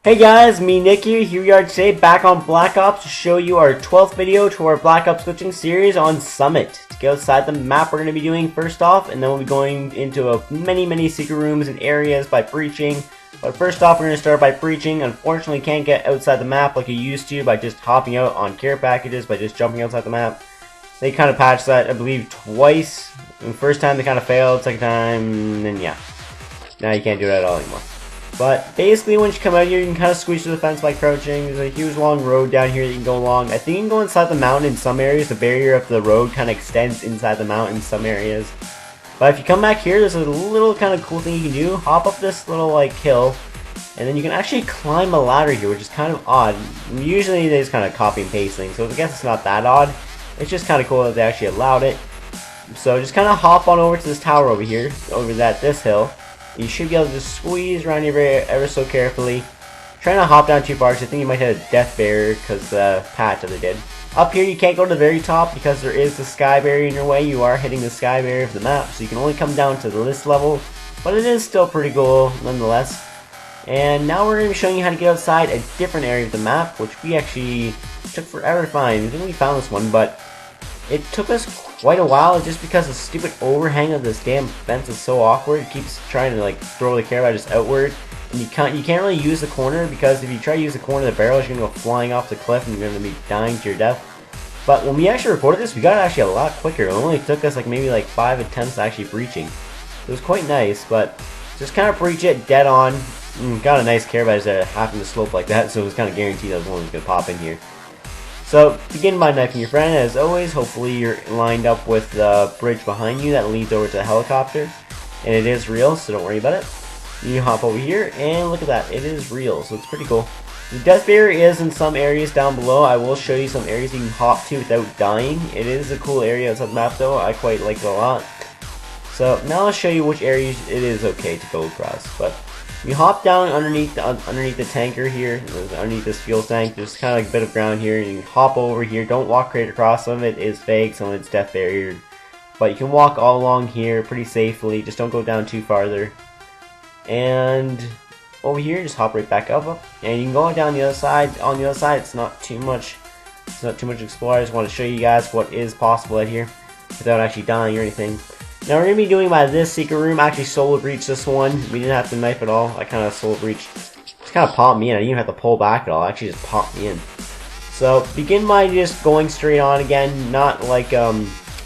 Hey guys, me Nick here we are today back on Black Ops to show you our 12th video to our Black Ops glitching series on Summit. To get outside the map we're going to be doing first off, and then we'll be going into many secret rooms and areas by breaching. But first off we're going to start by breaching. Unfortunately you can't get outside the map like you used to by just hopping out on care packages, by just jumping outside the map. They kind of patched that I believe twice. The first time they kind of failed, second time, and yeah. Now you can't do that at all anymore. But basically once you come out here you can kind of squeeze through the fence by crouching. There's a huge long road down here that you can go along. I think you can go inside the mountain in some areas. The barrier of the road kind of extends inside the mountain in some areas. But if you come back here, there's a little kind of cool thing you can do. Hop up this little like hill, and then you can actually climb a ladder here, which is kind of odd. Usually they just kind of copy and paste things, so I guess it's not that odd. It's just kind of cool that they actually allowed it. So just kind of hop on over to this tower over here, this hill. You should be able to just squeeze around here ever so carefully. Try not to hop down too far because I think you might hit a death barrier because the patch that they did. Up here you can't go to the very top because there is the sky barrier in your way. You are hitting the sky barrier of the map, so you can only come down to this level. But it is still pretty cool nonetheless. And now we're going to be showing you how to get outside a different area of the map, which we actually took forever to find. I think we found this one, but it took us quite a while just because the stupid overhang of this damn fence is so awkward. It keeps trying to like throw the care packages outward, and you can't really use the corner because if you try to use the corner of the barrel, you're gonna go flying off the cliff and you're gonna be dying to your death. But when we actually recorded this, we got it actually a lot quicker. It only took us like maybe like 5 attempts actually breaching. It was quite nice, but just kind of breach it dead on. Got a nice care package that happened to slope like that, so it was kind of guaranteed that one was gonna pop in here. So, begin by knifing your friend. As always, hopefully you're lined up with the bridge behind you that leads over to the helicopter. And it is real, so don't worry about it. You hop over here, and look at that. It is real, so it's pretty cool. The death barrier is in some areas down below. I will show you some areas you can hop to without dying. It is a cool area outside the map, though. I quite like it a lot. So, now I'll show you which areas it is okay to go across. But you hop down underneath the tanker here, underneath this fuel tank. There's kind of like a bit of ground here, and you can hop over here. Don't walk straight across. Some of it is fake, some of it's death barrier. But you can walk all along here pretty safely. Just don't go down too farther. And over here, just hop right back up. And you can go down the other side. On the other side, it's not too much. It's not too much to explore. I just want to show you guys what is possible out here without actually dying or anything. Now we're going to be doing by this secret room. I actually solo breached this one. We didn't have to knife at all. I kind of solo breached. Just kind of popped me in. I didn't even have to pull back at all. It actually just popped me in. So begin by just going straight on again. Not like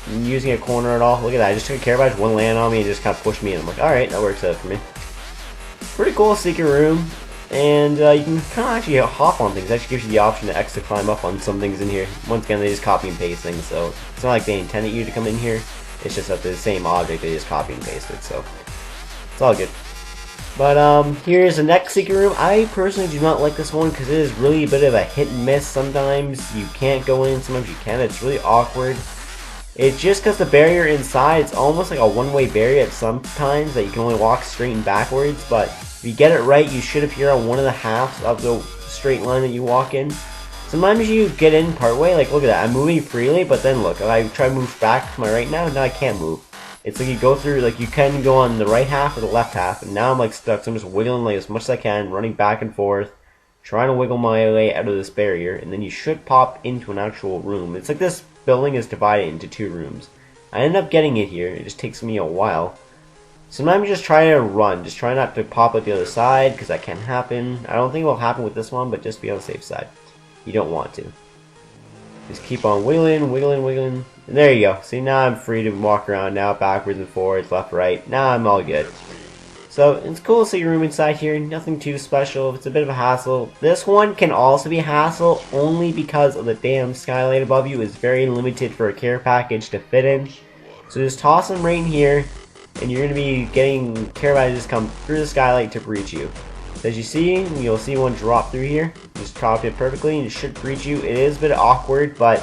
using a corner at all. Look at that. I just took a care package, one land on me, and just kind of pushed me in. I'm like, alright, that works out for me. Pretty cool secret room. And you can kind of actually hop on things. It actually gives you the option to extra climb up on some things in here. Once again, they just copy and paste things. So it's not like they intended you to come in here. It's just that the same object, they just copy and paste it, so it's all good. But here's the next secret room. I personally do not like this one because it is really a bit of a hit and miss. Sometimes you can't go in, sometimes you can. It's really awkward. It's just because the barrier inside, it's almost like a one-way barrier at sometimes that you can only walk straight and backwards. But if you get it right, you should appear on one of the halves of the straight line that you walk in. Sometimes you get in partway, like look at that, I'm moving freely, but then look, if I try to move back to my right now I can't move. It's like you go through, like you can go on the right half or the left half, and now I'm like stuck, so I'm just wiggling like as much as I can, running back and forth, trying to wiggle my way out of this barrier, and then you should pop into an actual room. It's like this building is divided into 2 rooms. I ended up getting it here, it just takes me a while. Sometimes you just try to run, just try not to pop at the other side, because that can happen. I don't think it will happen with this one, but just be on the safe side. You don't want to. Just keep on wiggling, wiggling, wiggling. And there you go. See, now I'm free to walk around now, backwards and forwards, left, right. Now I'm all good. So, it's cool to see your room inside here. Nothing too special. It's a bit of a hassle. This one can also be a hassle only because of the damn skylight above you is very limited for a care package to fit in. So just toss them right in here, and you're going to be getting care packages come through the skylight to breach you. As you see, you'll see one drop through here. Just drop it perfectly and it should breach you. It is a bit awkward, but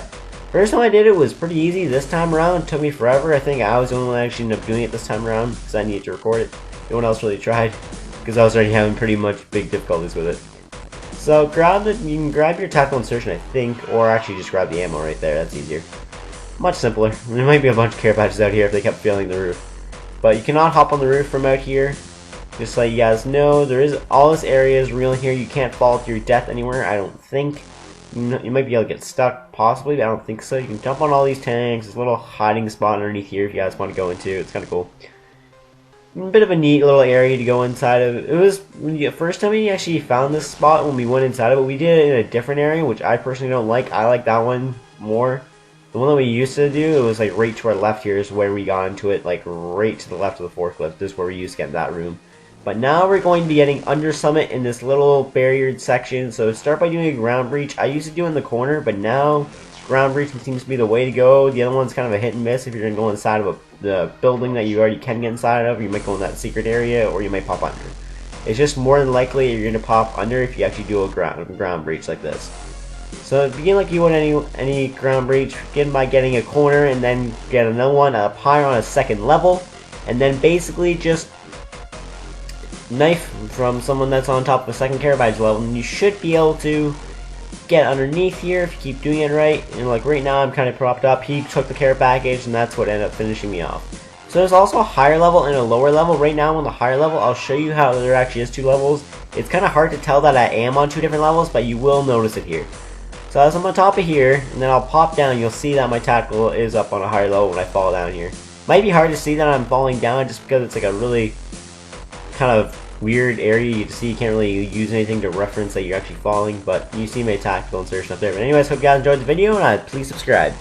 first time I did it was pretty easy. This time around, it took me forever. I think I was the only one that actually ended up doing it this time around because I needed to record it. No one else really tried because I was already having pretty much big difficulties with it. So you can grab your tactical insertion, I think, or actually just grab the ammo right there. That's easier. Much simpler. There might be a bunch of care packages out here if they kept failing the roof. But you cannot hop on the roof from out here. just so you guys know, there is all this area is real here. You can't fall to your death anywhere, I don't think. You might be able to get stuck, possibly, but I don't think so. You can jump on all these tanks. There's a little hiding spot underneath here if you guys want to go into. It's kind of cool. A bit of a neat little area to go inside of. It was the first time we actually found this spot when we went inside of it. We did it in a different area, which I personally don't like. I like that one more. The one that we used to do, it was like right to our left here is where we got into it, like right to the left of the forklift. This is where we used to get in that room. But now we're going to be getting under summit in this little barriered section. So start by doing a ground breach. I used to do in the corner, but now ground breach seems to be the way to go. The other one's kind of a hit and miss. If you're going to go inside of the building that you already can get inside of, you might go in that secret area, or you might pop under. It's just more than likely you're going to pop under if you actually do a ground breach like this. So begin like you would any ground breach. Begin by getting a corner, and then get another one up higher on a second level, and then basically just knife from someone that's on top of a second care package level, and you should be able to get underneath here if you keep doing it right. And like right now I'm kind of propped up. He took the care package, and that's what ended up finishing me off. So there's also a higher level and a lower level. Right now I'm on the higher level. I'll show you how there actually is two levels. It's kind of hard to tell that I am on two different levels, but you will notice it here. So as I'm on top of here, and then I'll pop down, you'll see that my tackle is up on a higher level when I fall down here. Might be hard to see that I'm falling down just because it's like a really kind of weird area. You can see you can't really use anything to reference that you're actually falling, but you see my tactical insertion up there. But anyways, hope you guys enjoyed the video, and please subscribe.